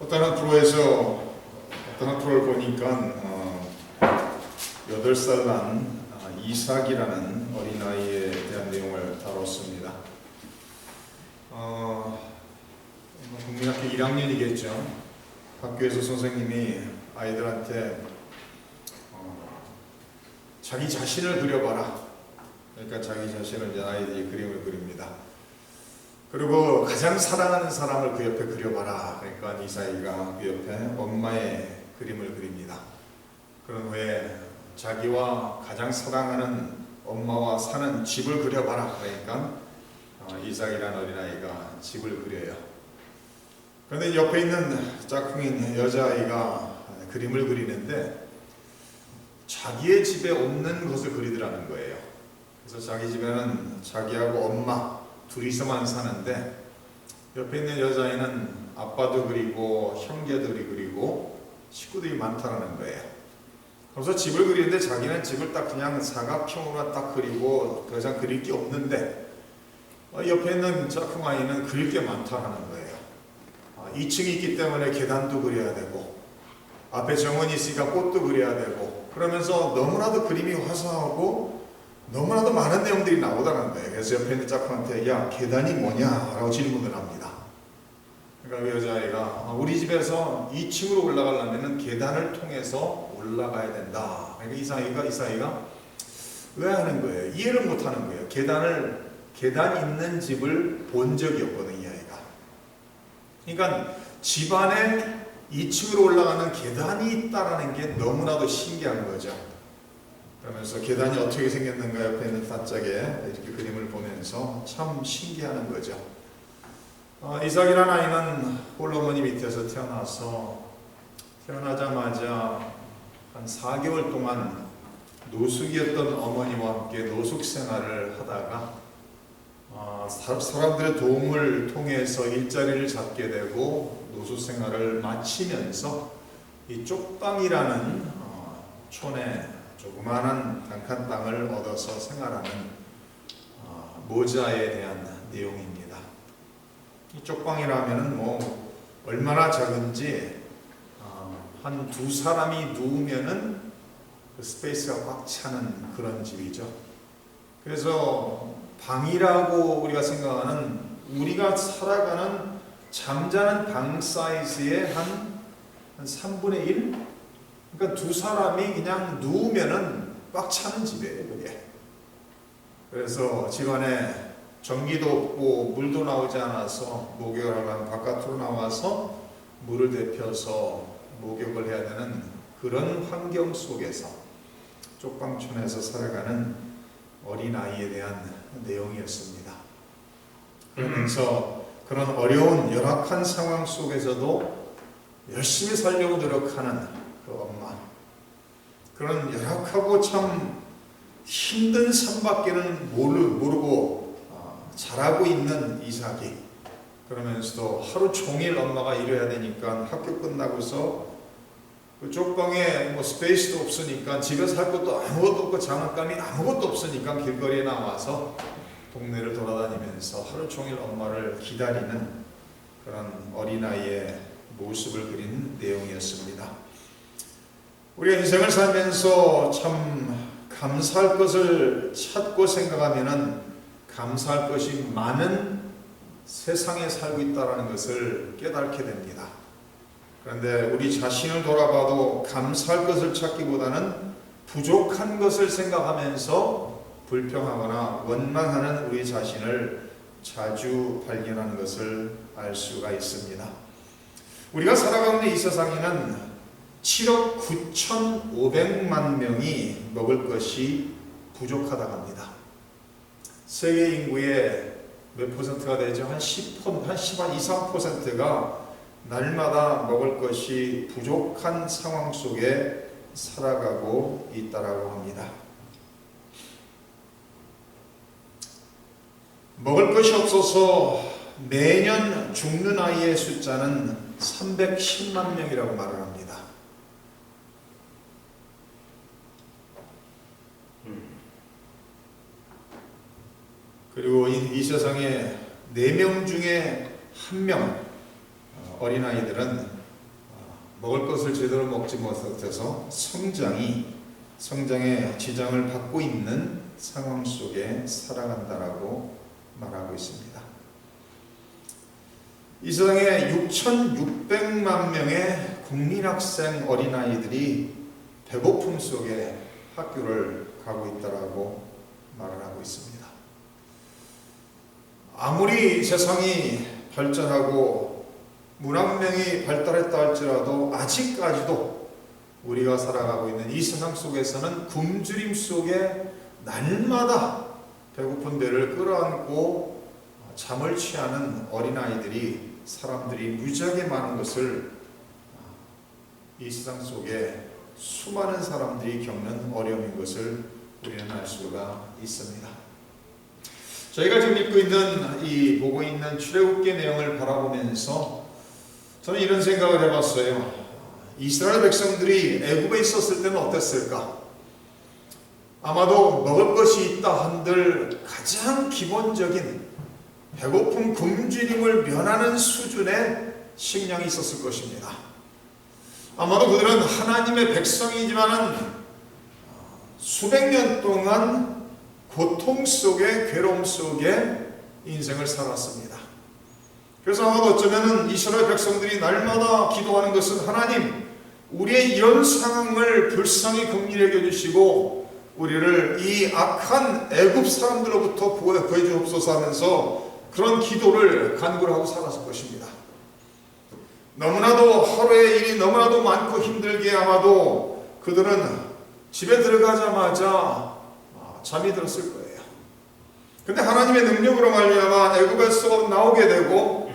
어떤 한 프로를 보니까 8살 난 이삭이라는 어린아이에 대한 내용을 다뤘습니다. 국민학교 1학년이겠죠. 학교에서 선생님이 아이들한테 자기 자신을 그려봐라. 그러니까 자기 자신을 이제 아이들이 그림을 그립니다. 그리고 가장 사랑하는 사람을 그 옆에 그려봐라. 그러니까 이삭이가 그 옆에 엄마의 그림을 그립니다. 그런 후에 자기와 가장 사랑하는 엄마와 사는 집을 그려봐라. 그러니까 이삭이라는 어린아이가 집을 그려요. 그런데 옆에 있는 짝꿍인 여자아이가 그림을 그리는데 자기의 집에 없는 것을 그리더라는 거예요. 그래서 자기 집에는 자기하고 엄마 둘이서만 사는데 옆에 있는 여자아이는 아빠도 그리고 형제들이 그리고 식구들이 많다는 거예요. 그래서 집을 그리는데 자기는 집을 딱 그냥 사각형으로 딱 그리고 더 이상 그릴 게 없는데 옆에 있는 짝꿍 아이는 그릴 게 많다는 거예요. 2층이 있기 때문에 계단도 그려야 되고 앞에 정원이 있으니까 꽃도 그려야 되고 그러면서 너무나도 그림이 화사하고 너무나도 많은 내용들이 나오다는 거예요. 그래서 옆에 있는 짝꿍한테 야 계단이 뭐냐? 라고 질문을 합니다. 그러니까 그 여자아이가 우리 집에서 2층으로 올라가려면 계단을 통해서 올라가야 된다. 그러니까 이삭이가 왜 하는 거예요? 이해를 못 하는 거예요. 계단 있는 집을 본 적이 없거든요, 이 아이가. 그러니까 집안에 2층으로 올라가는 계단이 있다라는 게 너무나도 신기한 거죠. 그러면서 계단이 어떻게 생겼는가 옆에 있는 단짝에 이렇게 그림을 보면서 참 신기하는 거죠. 이삭이라는 아이는 홀어머니 밑에서 태어나자마자 한 4개월 동안 노숙이었던 어머니와 함께 노숙 생활을 하다가 사람들의 도움을 통해서 일자리를 잡게 되고 노숙 생활을 마치면서 이 쪽방이라는 촌에 조그마한 단칸 땅을 얻어서 생활하는 모자에 대한 내용입니다. 이 쪽방이라면은 뭐 얼마나 작은지 한 두 사람이 누우면은 그 스페이스가 꽉 차는 그런 집이죠. 그래서 방이라고 우리가 생각하는 우리가 살아가는 잠자는 방 사이즈의 한 3분의 1? 그러니까 두 사람이 그냥 누우면은 꽉 차는 집이에요, 그게. 그래서 집안에 전기도 없고 물도 나오지 않아서 목욕을 하려면 바깥으로 나와서 물을 데펴서 목욕을 해야 되는 그런 환경 속에서 쪽방촌에서 살아가는 어린아이에 대한 내용이었습니다. 그러면서 그런 어려운 열악한 상황 속에서도 열심히 살려고 노력하는 그 엄마, 그런 열악하고 참 힘든 삶밖에는 모르고 잘하고 있는 이삭이, 그러면서도 하루 종일 엄마가 일해야 되니까 학교 끝나고서 그 쪽방에 뭐 스페이스도 없으니까 집에서 할 것도 아무것도 없고 장난감이 아무것도 없으니까 길거리에 나와서 동네를 돌아다니면서 하루 종일 엄마를 기다리는 그런 어린아이의 모습을 그린 내용이었습니다. 우리가 인생을 살면서 참 감사할 것을 찾고 생각하면은 감사할 것이 많은 세상에 살고 있다는 것을 깨닫게 됩니다. 그런데 우리 자신을 돌아봐도 감사할 것을 찾기보다는 부족한 것을 생각하면서 불평하거나 원망하는 우리 자신을 자주 발견하는 것을 알 수가 있습니다. 우리가 살아가는 이 세상에는 7억 9,500만 명이 먹을 것이 부족하다고 합니다. 세계 인구의 몇 퍼센트가 되죠? 한 2, 3%가 날마다 먹을 것이 부족한 상황 속에 살아가고 있다고 합니다. 먹을 것이 없어서 매년 죽는 아이의 숫자는 310만 명이라고 말을 합니다. 그리고 이 세상에 4명 중에 1명 어린아이들은 먹을 것을 제대로 먹지 못해서 성장의 지장을 받고 있는 상황 속에 살아간다라고 말하고 있습니다. 이 세상에 6,600만 명의 국민학생 어린아이들이 배고픔 속에 학교를 가고 있다라고 말을 하고 있습니다. 아무리 세상이 발전하고 문학명이 발달했다 할지라도 아직까지도 우리가 살아가고 있는 이 세상 속에서는 굶주림 속에 날마다 배고픈 배를 끌어안고 잠을 취하는 어린아이들이, 사람들이 무지하게 많은 것을 이 세상 속에 수많은 사람들이 겪는 어려움인 것을 우리는 알 수가 있습니다. 저희가 지금 보고 있는 출애굽기 내용을 바라보면서 저는 이런 생각을 해봤어요. 이스라엘 백성들이 애굽에 있었을 때는 어땠을까? 아마도 먹을 것이 있다 한들 가장 기본적인 배고픔, 굶주림을 면하는 수준의 식량이 있었을 것입니다. 아마도 그들은 하나님의 백성이지만은 수백 년 동안 고통 속에, 괴로움 속에 인생을 살았습니다. 그래서 아마도 어쩌면은 이스라엘 백성들이 날마다 기도하는 것은, 하나님, 우리의 이런 상황을 불쌍히 긍휼히 여겨주시고 우리를 이 악한 애굽 사람들로부터 구해주옵소서 하면서 그런 기도를 간구를 하고 살았을 것입니다. 너무나도 하루의 일이 너무나도 많고 힘들게 아마도 그들은 집에 들어가자마자 잠이 들었을 거예요. 근데 하나님의 능력으로 말미암아 애굽에서 나오게 되고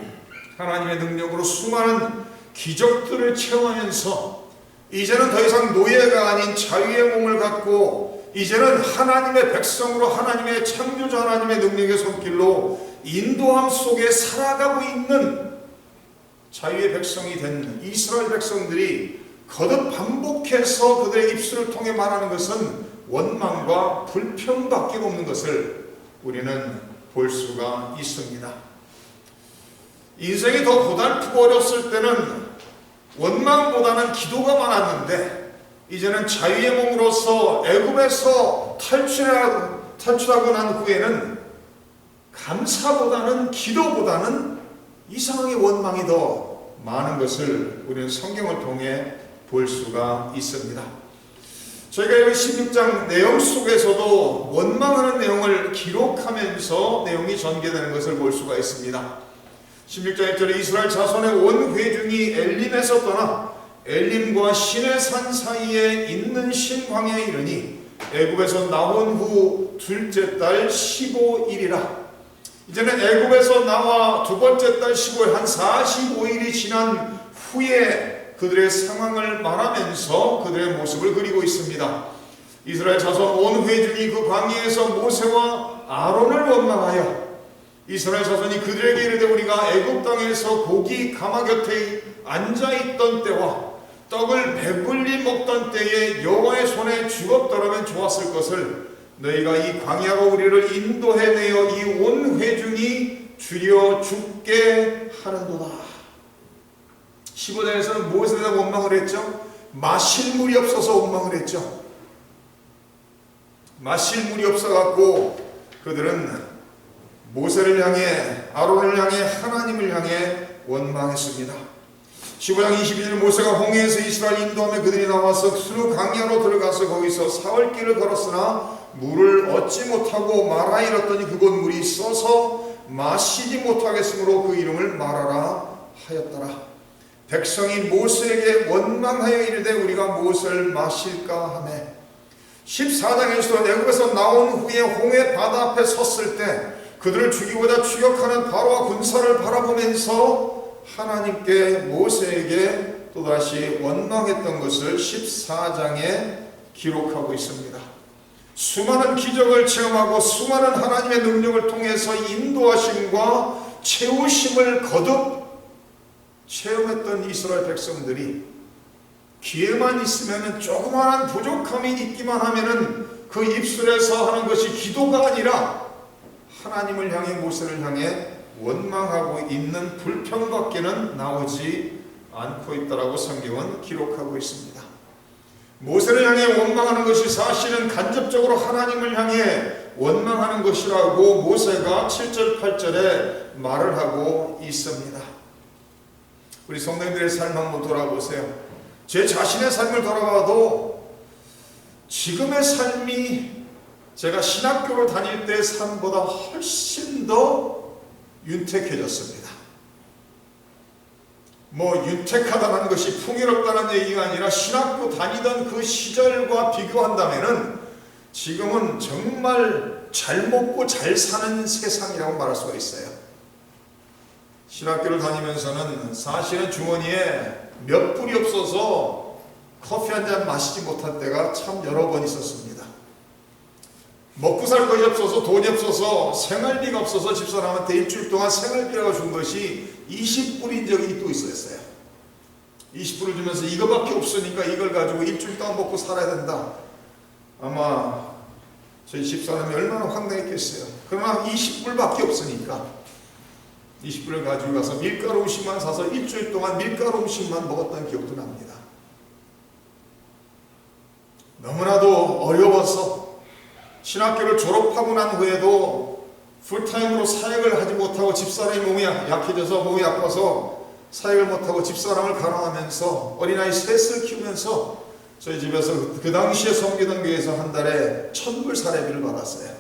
하나님의 능력으로 수많은 기적들을 체험하면서 이제는 더 이상 노예가 아닌 자유의 몸을 갖고 이제는 하나님의 백성으로 하나님의 창조자 하나님의 능력의 손길로 인도함 속에 살아가고 있는 자유의 백성이 된 이스라엘 백성들이 거듭 반복해서 그들의 입술을 통해 말하는 것은 원망과 불평밖에 없는 것을 우리는 볼 수가 있습니다. 인생이 더 고달프고 어렸을 때는 원망보다는 기도가 많았는데 이제는 자유의 몸으로서 애굽에서 탈출하고 난 후에는 감사보다는 기도보다는 이 상황의 원망이 더 많은 것을 우리는 성경을 통해 볼 수가 있습니다. 저희가 여기 16장 내용 속에서도 원망하는 내용을 기록하면서 내용이 전개되는 것을 볼 수가 있습니다. 16장 1절에 이스라엘 자손의 온 회중이 엘림에서 떠나 엘림과 시내산 사이에 있는 신광야에 이르니 애굽에서 나온 후 둘째 달 15일이라. 이제는 애굽에서 나와 두 번째 달 15일, 한 45일이 지난 후에 그들의 상황을 말하면서 그들의 모습을 그리고 있습니다. 이스라엘 자손 온 회중이 그 광야에서 모세와 아론을 원망하여 이스라엘 자손이 그들에게 이르되 우리가 애굽 땅에서 고기 가마 곁에 앉아있던 때와 떡을 배불리 먹던 때에 여호와의 손에 죽었더라면 좋았을 것을 너희가 이 광야로 우리를 인도해내어 이 온 회중이 주려 죽게 하는도다. 15장에서는 무엇에 대한 원망을 했죠? 마실 물이 없어서 원망을 했죠. 마실 물이 없어갖고 그들은 모세를 향해, 아론을 향해, 하나님을 향해 원망했습니다. 15장 22절 모세가 홍해에서 이스라엘 인도하며 그들이 나와서 스루 광야로 들어가서 거기서 사흘길을 걸었으나 물을 얻지 못하고 마라 이르렀더니 그곳 물이 써서 마시지 못하겠으므로 그 이름을 마라라 하였더라. 백성이 모세에게 원망하여 이르되 우리가 무엇을 마실까 하며 14장에서 애굽에서 나온 후에 홍해 바다 앞에 섰을 때 그들을 죽이고자 추격하는 바로와 군사를 바라보면서 하나님께 모세에게 또다시 원망했던 것을 14장에 기록하고 있습니다. 수많은 기적을 체험하고 수많은 하나님의 능력을 통해서 인도하심과 채우심을 거듭 체험했던 이스라엘 백성들이 기회만 있으면 조그마한 부족함이 있기만 하면은 그 입술에서 하는 것이 기도가 아니라 하나님을 향해 모세를 향해 원망하고 있는 불평밖에는 나오지 않고 있다라고 성경은 기록하고 있습니다. 모세를 향해 원망하는 것이 사실은 간접적으로 하나님을 향해 원망하는 것이라고 모세가 7절 8절에 말을 하고 있습니다. 우리 성도님들의 삶 한번 돌아보세요. 제 자신의 삶을 돌아봐도 지금의 삶이 제가 신학교를 다닐 때 삶보다 훨씬 더 윤택해졌습니다. 윤택하다는 것이 풍요롭다는 얘기가 아니라 신학교 다니던 그 시절과 비교한다면은 지금은 정말 잘 먹고 잘 사는 세상이라고 말할 수가 있어요. 신학교를 다니면서는 사실은 주머니에 몇 불이 없어서 커피 한 잔 마시지 못할 때가 참 여러 번 있었습니다. 먹고 살 것이 없어서, 돈이 없어서, 생활비가 없어서 집사람한테 일주일 동안 생활비라고 준 것이 20불인 적이 또 있었어요. 20불을 주면서 이거밖에 없으니까 이걸 가지고 일주일 동안 먹고 살아야 된다. 아마 저희 집사람이 얼마나 황당했겠어요. 그러나 20불밖에 없으니까 20불을 가지고 가서 밀가루 음식만 사서 일주일 동안 밀가루 음식만 먹었던 기억도 납니다. 너무나도 어려워서 신학교를 졸업하고 난 후에도 풀타임으로 사역을 하지 못하고 집사람이 몸이 약해져서 몸이 아파서 사역을 못하고 집사람을 가랑하면서 어린아이 셋을 키우면서 저희 집에서 그 당시에 섬기던 교회에서 한 달에 1,000불 사례비를 받았어요.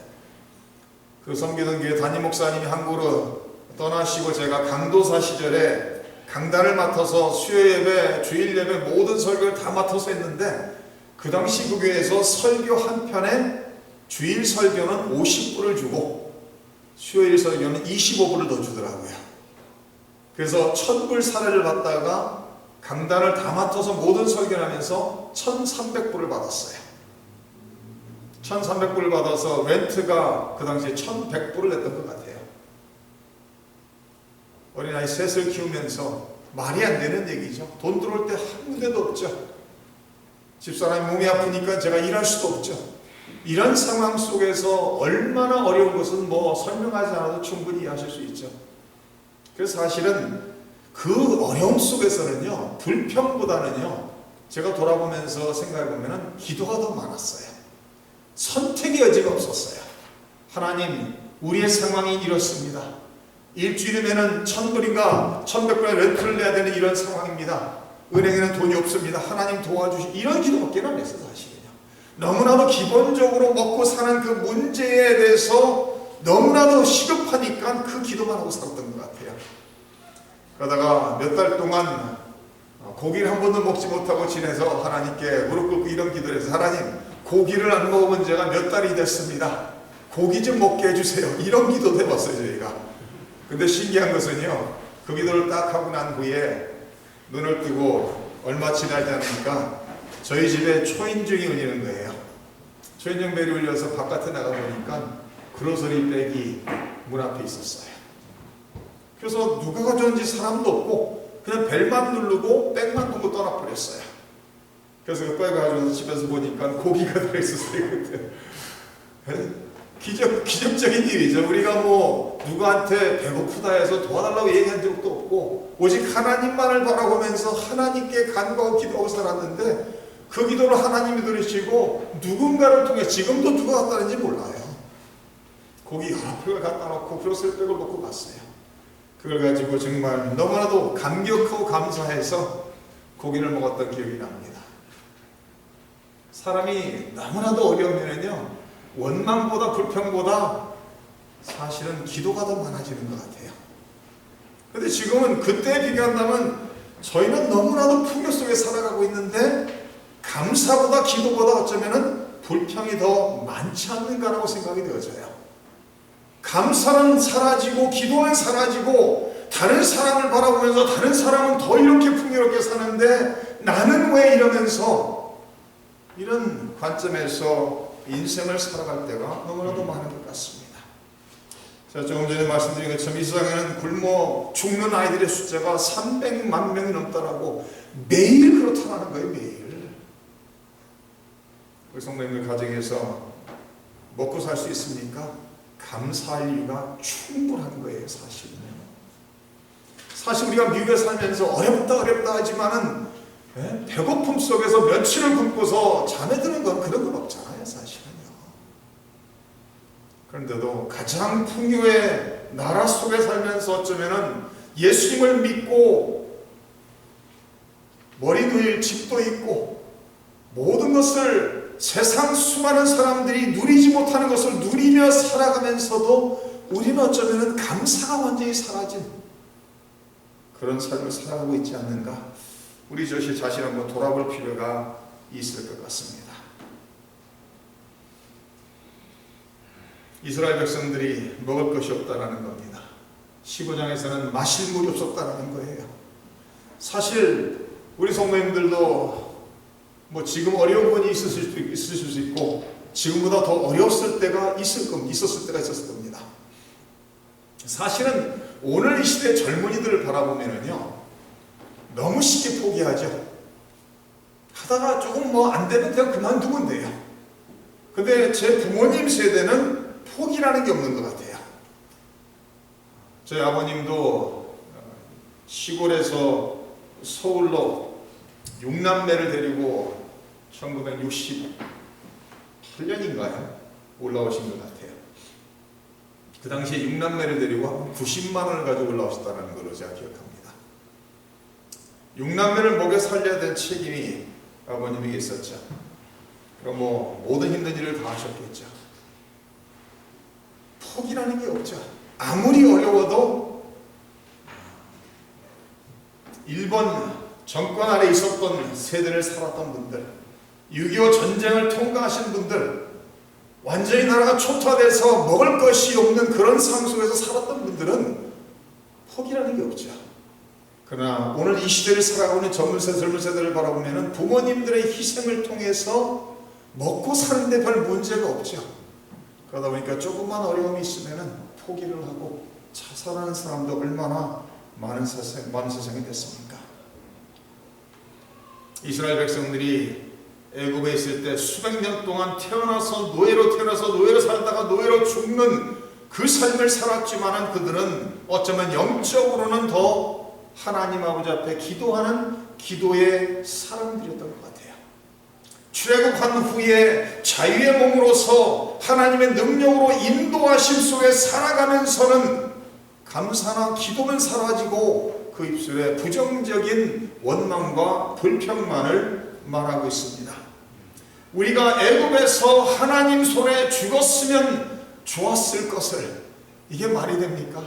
그 섬기던 교회 담임 목사님이 한국으로 떠나시고 제가 강도사 시절에 강단을 맡아서 수요 예배, 주일 예배 모든 설교를 다 맡아서 했는데 그 당시 그 교회에서 설교 한 편에 주일 설교는 50불을 주고 수요일 설교는 25불을 더 주더라고요. 그래서 1,000불 사례를 받다가 강단을 다 맡아서 모든 설교를 하면서 1,300불을 받았어요. 1,300불을 받아서 렌트가 그 당시에 1,100불을 냈던 것 같아요. 어린아이 셋을 키우면서 말이 안 되는 얘기죠. 돈 들어올 때 한 군데도 없죠. 집사람이 몸이 아프니까 제가 일할 수도 없죠. 이런 상황 속에서 얼마나 어려운 것은 설명하지 않아도 충분히 이해하실 수 있죠. 그래서 사실은 그 어려움 속에서는요, 불평보다는요, 제가 돌아보면서 생각해보면 기도가 더 많았어요. 선택의 여지가 없었어요. 하나님, 우리의 상황이 이렇습니다. 일주일이면 1,000불인가 1,100불의 렌트를 내야 되는 이런 상황입니다. 은행에는 돈이 없습니다. 하나님 도와주시. 이런 기도밖에 안 했어요, 사실은요. 너무나도 기본적으로 먹고 사는 그 문제에 대해서 너무나도 시급하니까 그 기도만 하고 살았던 것 같아요. 그러다가 몇 달 동안 고기를 한 번도 먹지 못하고 지내서 하나님께 무릎 꿇고 이런 기도를 해서 하나님, 고기를 안 먹어본 지가 몇 달이 됐습니다. 고기 좀 먹게 해주세요. 이런 기도도 해봤어요, 저희가. 근데 신기한 것은요, 그 기도를 딱 하고 난 후에 눈을 뜨고 얼마 지나지 않으니까 저희 집에 초인종이 울리는 거예요. 초인종 벨이 울려서 바깥에 나가보니까 그로서리 백이 문 앞에 있었어요. 그래서 누가 가져온지 사람도 없고 그냥 벨만 누르고 백만 두고 떠나버렸어요. 그래서 그 백을 가져와서 집에서 보니까 고기가 들어있었어요. 그때 기적적인 일이죠. 우리가 누구한테 배고프다 해서 도와달라고 얘기한 적도 없고 오직 하나님만을 바라보면서 하나님께 간구하고 기도하고 살았는데 그 기도를 하나님이 들으시고 누군가를 통해 지금도 누가 갖다 놨는지 몰라요. 고기 여러 팩을 갖다 놓고 그로스백을 놓고 갔어요. 그걸 가지고 정말 너무나도 감격하고 감사해서 고기를 먹었던 기억이 납니다. 사람이 너무나도 어려우면요, 원망보다 불평보다 사실은 기도가 더 많아지는 것 같아요. 그런데 지금은 그때에 비교한다면 저희는 너무나도 풍요 속에 살아가고 있는데 감사보다 기도보다 어쩌면은 불평이 더 많지 않는가라고 생각이 되어져요. 감사는 사라지고 기도는 사라지고 다른 사람을 바라보면서 다른 사람은 더 이렇게 풍요롭게 사는데 나는 왜 이러면서 이런 관점에서 인생을 살아갈 때가 너무나도 많은 것 같습니다. 제가 조금 전에 말씀드린 것처럼 이 세상에는 굶어 죽는 아이들의 숫자가 300만 명이 넘다라고 매일 그렇다는 거예요. 매일. 우리 성도님들 가정에서 먹고 살 수 있습니까? 감사할 이유가 충분한 거예요. 사실은요. 사실 우리가 미국에 살면서 어렵다 하지만은 배고픔 속에서 며칠을 굶고서 잠에 드는 건 그런 건 없잖아요, 사실은요. 그런데도 가장 풍요의 나라 속에 살면서 어쩌면은 예수님을 믿고 머리 누일 집도 있고 모든 것을 세상 수많은 사람들이 누리지 못하는 것을 누리며 살아가면서도 우리는 어쩌면은 감사가 완전히 사라진 그런 삶을 살아가고 있지 않는가? 우리 자신 한번 돌아볼 필요가 있을 것 같습니다. 이스라엘 백성들이 먹을 것이 없다라는 겁니다. 15장에서는 마실 물이 없었다라는 거예요. 사실 우리 성도님들도 뭐 지금 어려운 분이 있으실 수 있고 지금보다 더 어려웠을 때가 있었을 때가 있었을 겁니다. 사실은 오늘 이 시대 젊은이들을 바라보면은요, 너무 쉽게 포기하죠. 하다가 조금 뭐 안 되면 그냥 그만두면 돼요. 근데 제 부모님 세대는 포기라는 게 없는 것 같아요. 저희 아버님도 시골에서 서울로 6남매를 데리고 1968년인가요? 올라오신 것 같아요. 그 당시에 6남매를 데리고 90만 원을 가지고 올라오셨다는 걸로 제가 기억합니다. 6남매를 먹여 살려야 될 책임이 아버님에게 있었죠. 그럼 뭐 모든 힘든 일을 다 하셨겠죠. 포기라는 게 없죠. 아무리 어려워도 일본 정권 아래 있었던 세대를 살았던 분들, 6.25 전쟁을 통과하신 분들, 완전히 나라가 초토화돼서 먹을 것이 없는 그런 삶 속에서 살았던 분들은 포기라는 게 없죠. 그러나 오늘 이 시대를 살아가고 있는 젊은 세대를 바라보면 부모님들의 희생을 통해서 먹고 사는데 별 문제가 없죠. 그러다 보니까 조금만 어려움이 있으면 포기를 하고 자살하는 사람도 얼마나 많은 세상이 됐습니까? 이스라엘 백성들이 애굽에 있을 때 수백 년 동안 태어나서 노예로 살다가 노예로 죽는 그 삶을 살았지만 그들은 어쩌면 영적으로는 더 하나님 아버지 앞에 기도하는 기도의 사람들이었던 것 같아요. 출애굽한 후에 자유의 몸으로서 하나님의 능력으로 인도하심 속에 살아가면서는 감사나 기도는 사라지고 그 입술에 부정적인 원망과 불평만을 말하고 있습니다. 우리가 애굽에서 하나님 손에 죽었으면 좋았을 것을, 이게 말이 됩니까?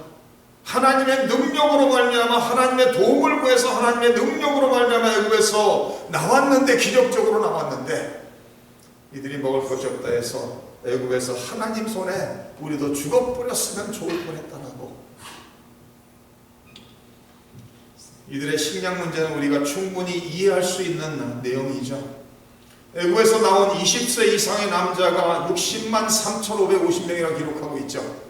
하나님의 능력으로 말미암아 하나님의 도움을 구해서 하나님의 능력으로 말미암아 애굽에서 나왔는데, 기적적으로 나왔는데 이들이 먹을 것이 없다 해서 애굽에서 하나님 손에 우리도 죽어버렸으면 좋을 뻔했다라고. 이들의 식량 문제는 우리가 충분히 이해할 수 있는 내용이죠. 애굽에서 나온 20세 이상의 남자가 60만 3,550명이라고 기록하고 있죠.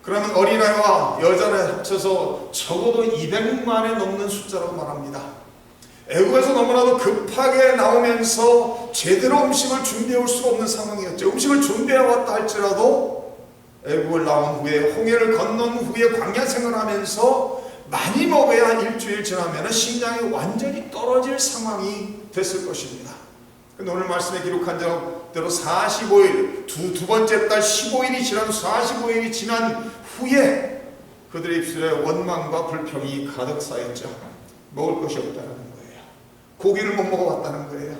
그러면 어린아이와 여자를 합쳐서 적어도 200만에 넘는 숫자라고 말합니다. 애굽에서 너무나도 급하게 나오면서 제대로 음식을 준비해 올 수 없는 상황이었죠. 음식을 준비해 왔다 할지라도 애굽을 나온 후에 홍해를 건넌 후에 광야 생활하면서 많이 먹어야 일주일 지나면 식량이 완전히 떨어질 상황이 됐을 것입니다. 근데 오늘 말씀에 기록한 대로 45일, 두 번째 달 15일이 지난 45일이 지난 후에 그들의 입술에 원망과 불평이 가득 쌓였죠. 먹을 것이 없다는 거예요. 고기를 못 먹어봤다는 거예요.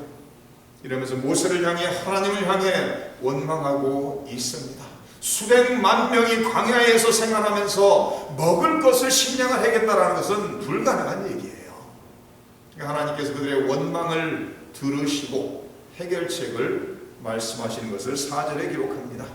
이러면서 모세를 향해, 하나님을 향해 원망하고 있습니다. 수백만 명이 광야에서 생활하면서 먹을 것을 식량을 하겠다는 것은 불가능한 얘기예요. 하나님께서 그들의 원망을 들으시고 해결책을 말씀하시는 것을 4절에 기록합니다.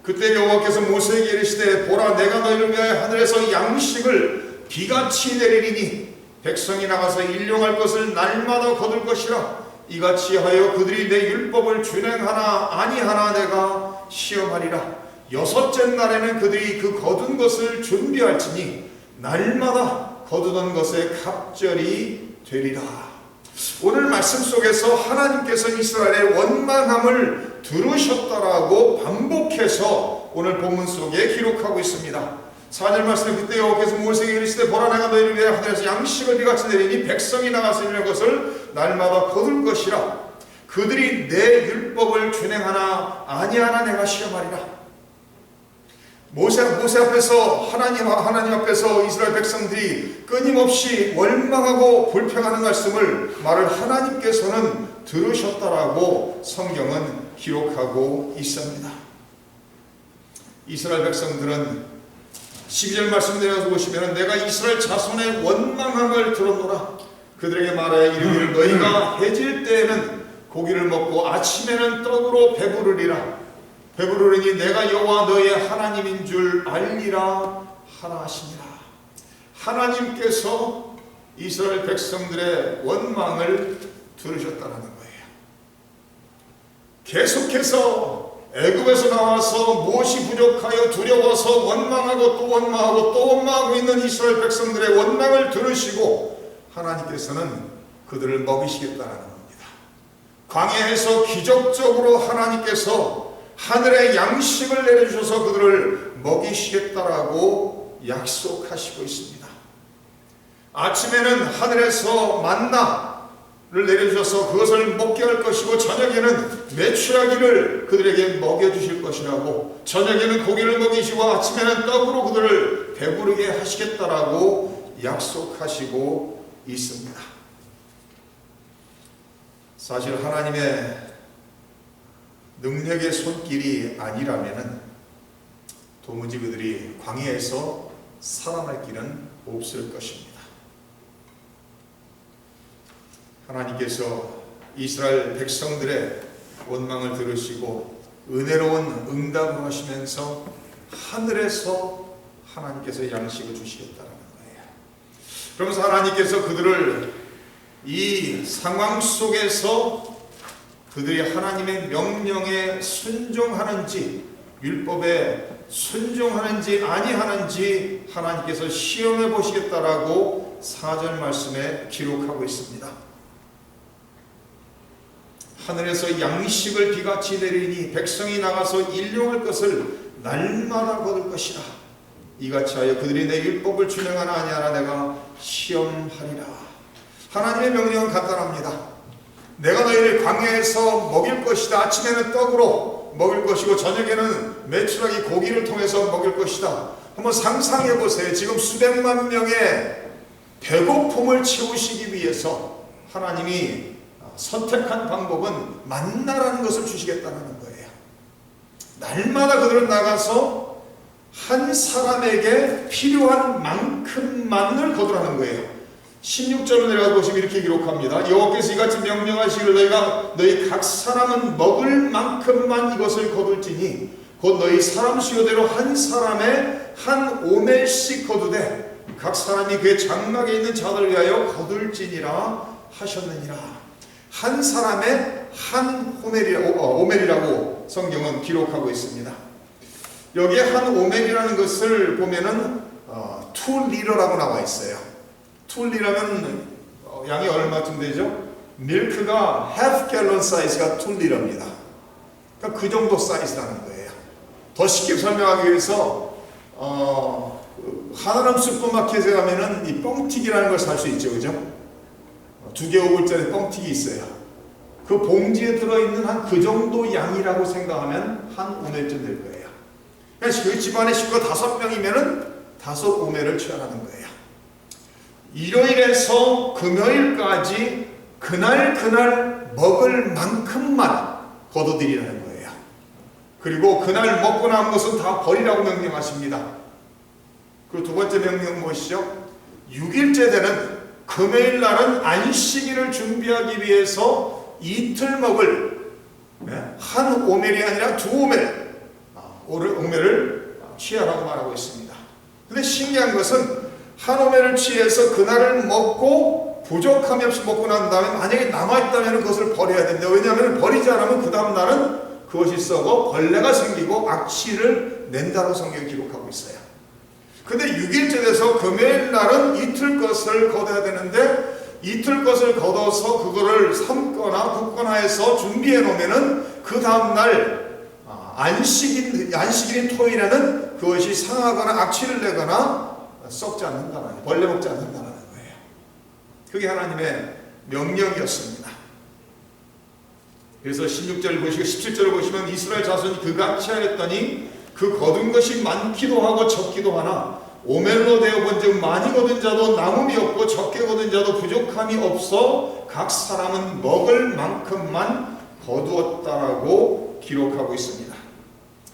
그때 여호와께서 모세에게 이르시되, 보라, 내가 너희를 위하여 하늘에서 양식을 비같이 내리리니 백성이 나가서 일용할 것을 날마다 거둘 것이라. 이같이 하여 그들이 내 율법을 준행하나 아니하나 내가 시험하리라. 여섯째 날에는 그들이 그 거둔 것을 준비할지니 날마다 거두던 것에 갑절이 되리라. 오늘 말씀 속에서 하나님께서 이스라엘의 원망함을 들으셨다라고 반복해서 오늘 본문 속에 기록하고 있습니다. 4절 말씀에 그때 여호와께서 모세에게 이르시되 보라 내가 너희를 위하여 하늘에서 양식을 비같이 내리니 백성이 나가서 이르는 것을 날마다 거둘 것이라. 그들이 내 율법을 준행하나 아니하나 내가 시험하리라. 모세 앞에서 하나님 앞에서 이스라엘 백성들이 끊임없이 원망하고 불평하는 말을 하나님께서는 들으셨다라고 성경은 기록하고 있습니다. 이스라엘 백성들은 12절 말씀 내려서 보시면 내가 이스라엘 자손의 원망함을 들었노라. 그들에게 말하여 이르기를 너희가 해질 때에는 고기를 먹고 아침에는 떡으로 배부르리라. 배부르니 내가 여호와 너희의 하나님인 줄 알리라 하라 하시니라. 하나님께서 이스라엘 백성들의 원망을 들으셨다는 거예요. 계속해서 애굽에서 나와서 무엇이 부족하여 두려워서 원망하고 또 원망하고 또 원망하고 있는 이스라엘 백성들의 원망을 들으시고 하나님께서는 그들을 먹이시겠다는 겁니다. 광야에서 기적적으로 하나님께서 하늘의 양식을 내려주셔서 그들을 먹이시겠다라고 약속하시고 있습니다. 아침에는 하늘에서 만나를 내려주셔서 그것을 먹게 할 것이고 저녁에는 메추라기를 그들에게 먹여주실 것이라고, 저녁에는 고기를 먹이시고 아침에는 떡으로 그들을 배부르게 하시겠다라고 약속하시고 있습니다. 사실 하나님의 능력의 손길이 아니라면 도무지 그들이 광야에서 살아날 길은 없을 것입니다. 하나님께서 이스라엘 백성들의 원망을 들으시고 은혜로운 응답을 하시면서 하늘에서 하나님께서 양식을 주시겠다는 거예요. 그러면서 하나님께서 그들을 이 상황 속에서 그들이 하나님의 명령에 순종하는지 율법에 순종하는지 아니하는지 하나님께서 시험해 보시겠다라고 4절 말씀에 기록하고 있습니다. 하늘에서 양식을 비같이 내리니 백성이 나가서 일용할 것을 날마다 거둘 것이라. 이같이 하여 그들이 내 율법을 준행하나 아니하나 내가 시험하리라. 하나님의 명령은 간단합니다. 내가 너희를 광야에서 먹일 것이다. 아침에는 떡으로 먹일 것이고 저녁에는 메추라기 고기를 통해서 먹일 것이다. 한번 상상해 보세요. 지금 수백만 명의 배고픔을 채우시기 위해서 하나님이 선택한 방법은 만나라는 것을 주시겠다는 거예요. 날마다 그들은 나가서 한 사람에게 필요한 만큼만을 거두라는 거예요. 16절로 내려가 보시면 이렇게 기록합니다. 여호와께서 이같이 명령하시기를 너희 각 사람은 먹을 만큼만 이것을 거둘지니 곧 너희 사람 수요대로 한 사람에 한 오멜씩 거두되 각 사람이 그의 장막에 있는 자들을 위하여 거둘지니라 하셨느니라. 한 사람에 한 오멜이라고 성경은 기록하고 있습니다. 여기에 한 오멜이라는 것을 보면은 2리터라고 나와 있어요. 2리터면 양이 얼마쯤 되죠? 밀크가 half gallon 사이즈가 2리터입니다. 그러니까 그 정도 사이즈라는 거예요. 더 쉽게 설명하기 위해서 하나람 슈퍼마켓에 가면은 이 뻥튀기라는 걸 살 수 있죠, 그죠? 2개 5불짜리 뻥튀기 있어요. 그 봉지에 들어있는 한 그 정도 양이라고 생각하면 한 오멜쯤 될 거예요. 그러니까 그 집안에 식구가 5명이면은 5오멜을 취하라는 거예요. 일요일에서 금요일까지 그날 먹을 만큼만 거둬들이라는 거예요. 그리고 그날 먹고 남은 것은 다 버리라고 명령하십니다. 그리고 두 번째 명령은 무엇이죠? 6일째 되는 금요일 날은 안식일을 준비하기 위해서 이틀 먹을 한 오멜이 아니라 2오멜을 취하라고 말하고 있습니다. 근데 신기한 것은 한 오멜을 취해서 그날을 먹고 부족함이 없이 먹고 난 다음에 만약에 남아있다면 그것을 버려야 됩니다. 왜냐하면 버리지 않으면 그 다음 날은 그것이 썩어 벌레가 생기고 악취를 낸다고 성경이 기록하고 있어요. 근데 6일째 돼서 금요일 날은 이틀 것을 거둬야 되는데 이틀 것을 걷어서 그거를 삶거나 굽거나 해서 준비해 놓으면은 그 다음 날 안식일인 토요일에는 그것이 상하거나 악취를 내거나 썩지 않는다는, 벌레 먹지 않는다는 거예요. 그게 하나님의 명령이었습니다. 그래서 16절 보시고 17절 보시면 이스라엘 자손이 그같이 하였더니 그 거둔 것이 많기도 하고 적기도 하나 오멜로 되어 본즉 많이 거둔 자도 남음이 없고 적게 거둔 자도 부족함이 없어 각 사람은 먹을 만큼만 거두었다라고 기록하고 있습니다.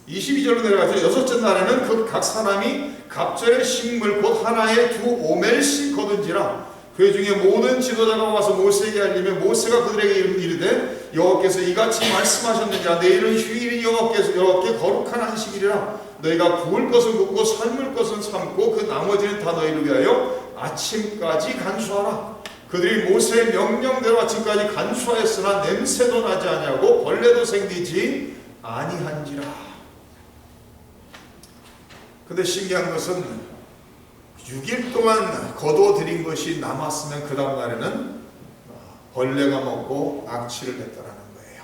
22절로 내려가서 여섯째 날에는 그 각 사람이 갑절의 식물 곧 하나에 2오멜씩 거둔지라. 그 중에 모든 지도자가 와서 모세에게 알리며 모세가 그들에게 이르되 여호와께서 이같이 말씀하셨느니라. 내일은 휴일인 여호와께 거룩한 안식일이라. 너희가 구울 것은 굽고 삶을 것은 삶고 그 나머지는 다 너희를 위하여 아침까지 간수하라. 그들이 모세의 명령대로 아침까지 간수하였으나 냄새도 나지 아니하고 벌레도 생기지 아니한지라. 근데 신기한 것은 6일 동안 거둬들인 것이 남았으면 그 다음 날에는 벌레가 먹고 악취를 냈다라는 거예요.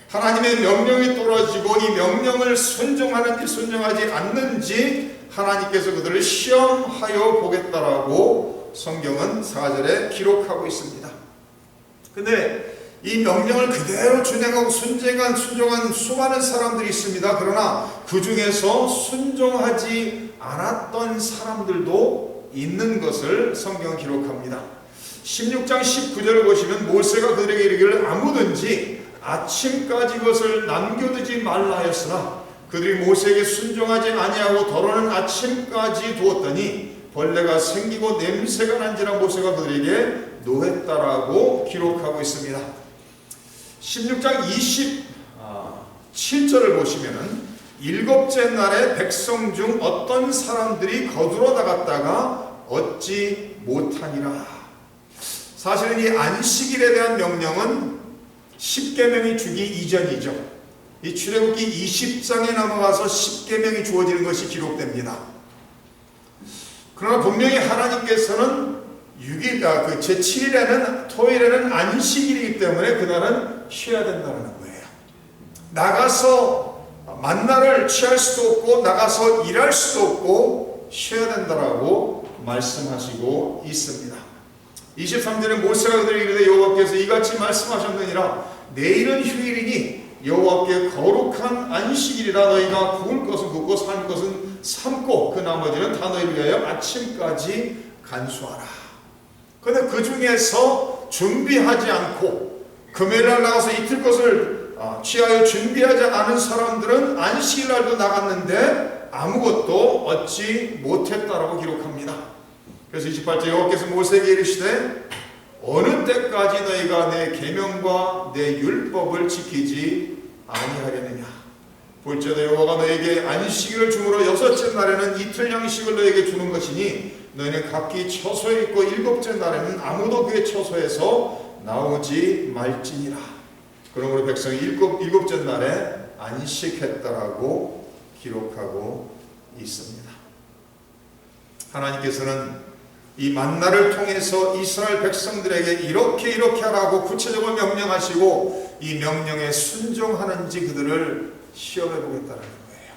하나님의 명령이 떨어지고 이 명령을 순종하는지 순종하지 않는지 하나님께서 그들을 시험하여 보겠다라고 성경은 4절에 기록하고 있습니다. 근데 이 명령을 그대로 준행하고 순종한 수많은 사람들이 있습니다. 그러나 그 중에서 순종하지 않았던 사람들도 있는 것을 성경은 기록합니다. 16장 19절을 보시면 모세가 그들에게 이르기를 아무든지 아침까지 그것을 남겨두지 말라 하였으나 그들이 모세에게 순종하지 아니하고 더러는 아침까지 두었더니 벌레가 생기고 냄새가 난지라 모세가 그들에게 노했다라고 기록하고 있습니다. 16장 27절을 보시면 일곱째 날에 백성 중 어떤 사람들이 거두러 나갔다가 얻지 못하니라. 사실은 이 안식일에 대한 명령은 10계명이 주기 이전이죠. 이 출애굽기 20장에 넘어가서 10계명이 주어지는 것이 기록됩니다. 그러나 분명히 하나님께서는 6일, 제7일에는 토요일에는 안식일이기 때문에 그날은 쉬어야 된다는 거예요. 나가서 만나를 취할 수도 없고 나가서 일할 수도 없고 쉬어야 된다라고 말씀하시고 있습니다. 23절에 모세가 그들에게 이르되 여호와께서 이같이 말씀하셨느니라. 내일은 휴일이니 여호와께 거룩한 안식일이라. 너희가 구울 것은 굽고 삶을 것은 삶고 그 나머지는 다 너희를 위하여 아침까지 간수하라. 그런데 그 중에서 준비하지 않고 금요일날 나가서 이틀 것을 취하여 준비하지 않은 사람들은 안식일날도 나갔는데 아무것도 얻지 못했다라고 기록합니다. 그래서 28절 여호와께서 모세에게 이르시되 어느 때까지 너희가 내 계명과 내 율법을 지키지 아니하려느냐. 볼지어다 여호와가 너에게 안식일을 주므로 여섯째 날에는 이틀 양식을 너에게 주는 것이니 너희는 각기 처소에 있고 일곱째 날에는 아무도 그의 처소에서 나오지 말지니라. 그러므로 백성이 일곱째 날에 안식했다라고 기록하고 있습니다. 하나님께서는 이 만나를 통해서 이스라엘 백성들에게 이렇게 하라고 구체적으로 명령하시고 이 명령에 순종하는지 그들을 시험해 보겠다는 거예요.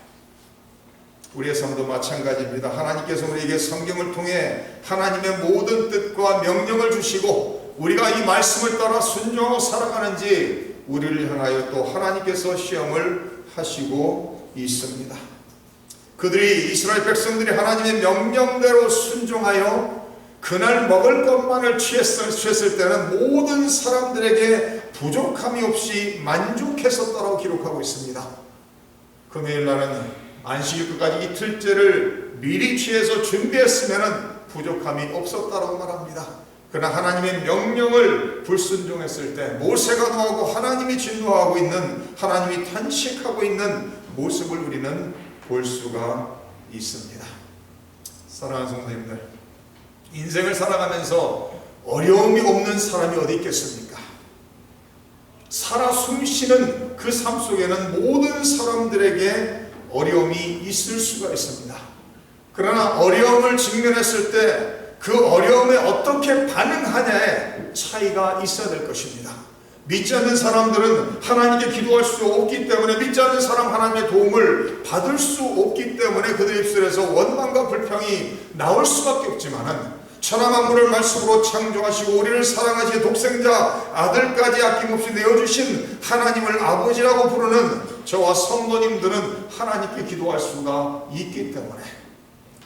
우리의 삶도 마찬가지입니다. 하나님께서 우리에게 성경을 통해 하나님의 모든 뜻과 명령을 주시고 우리가 이 말씀을 따라 순종하고 살아가는지 우리를 향하여 또 하나님께서 시험을 하시고 있습니다. 그들이 이스라엘 백성들이 하나님의 명령대로 순종하여 그날 먹을 것만을 취했을 때는 모든 사람들에게 부족함이 없이 만족했었다라고 기록하고 있습니다. 금요일 날은 안식일 끝까지 이틀째를 미리 취해서 준비했으면 부족함이 없었다라고 말합니다. 그러나 하나님의 명령을 불순종했을 때 모세가 노하고 하나님이 진노하고 있는, 하나님이 탄식하고 있는 모습을 우리는 볼 수가 있습니다. 사랑하는 성도님들, 인생을 살아가면서 어려움이 없는 사람이 어디 있겠습니까? 살아 숨쉬는 그 삶 속에는 모든 사람들에게 어려움이 있을 수가 있습니다. 그러나 어려움을 직면했을 때 그 어려움에 어떻게 반응하냐에 차이가 있어야 될 것입니다. 믿지 않는 사람들은 하나님께 기도할 수 없기 때문에, 믿지 않는 사람 하나님의 도움을 받을 수 없기 때문에 그들 입술에서 원망과 불평이 나올 수밖에 없지만은, 천하만물을 말씀으로 창조하시고 우리를 사랑하시고 독생자 아들까지 아낌없이 내어주신 하나님을 아버지라고 부르는 저와 성도님들은 하나님께 기도할 수가 있기 때문에,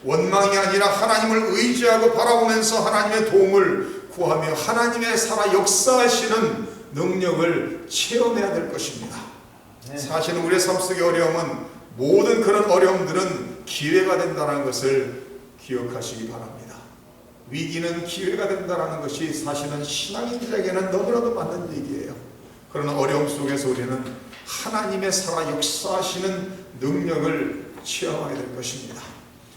원망이 아니라 하나님을 의지하고 바라보면서 하나님의 도움을 구하며 하나님의 살아 역사하시는 능력을 체험해야 될 것입니다. 사실은 우리의 삶 속의 어려움은, 모든 그런 어려움들은 기회가 된다는 것을 기억하시기 바랍니다. 위기는 기회가 된다는 것이 사실은 신앙인들에게는 너무나도 맞는 얘기예요. 그런 어려움 속에서 우리는 하나님의 살아 역사하시는 능력을 체험하게 될 것입니다.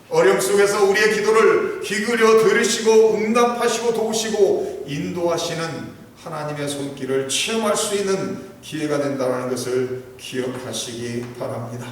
어려움 속에서 우리의 기도를 기울여 들으시고 응답하시고 도우시고 인도하시는 하나님의 손길을 체험할 수 있는 기회가 된다는 것을 기억하시기 바랍니다.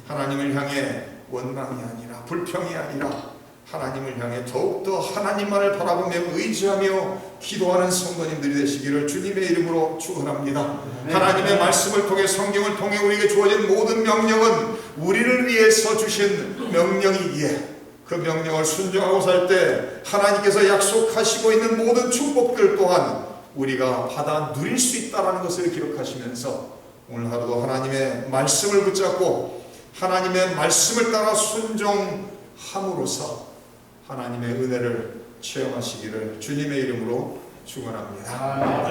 하나님을 향해 원망이 아니라, 불평이 아니라 하나님을 향해 더욱더 하나님만을 바라보며 의지하며 기도하는 성도님들이 되시기를 주님의 이름으로 축원합니다. 하나님의 말씀을 통해, 성경을 통해 우리에게 주어진 모든 명령은 우리를 위해서 주신 명령이기에, 그 명령을 순종하고 살 때 하나님께서 약속하시고 있는 모든 축복들 또한 우리가 받아 누릴 수 있다는 것을 기억하시면서, 오늘 하루도 하나님의 말씀을 붙잡고 하나님의 말씀을 따라 순종함으로써 하나님의 은혜를 체험하시기를 주님의 이름으로 축원합니다.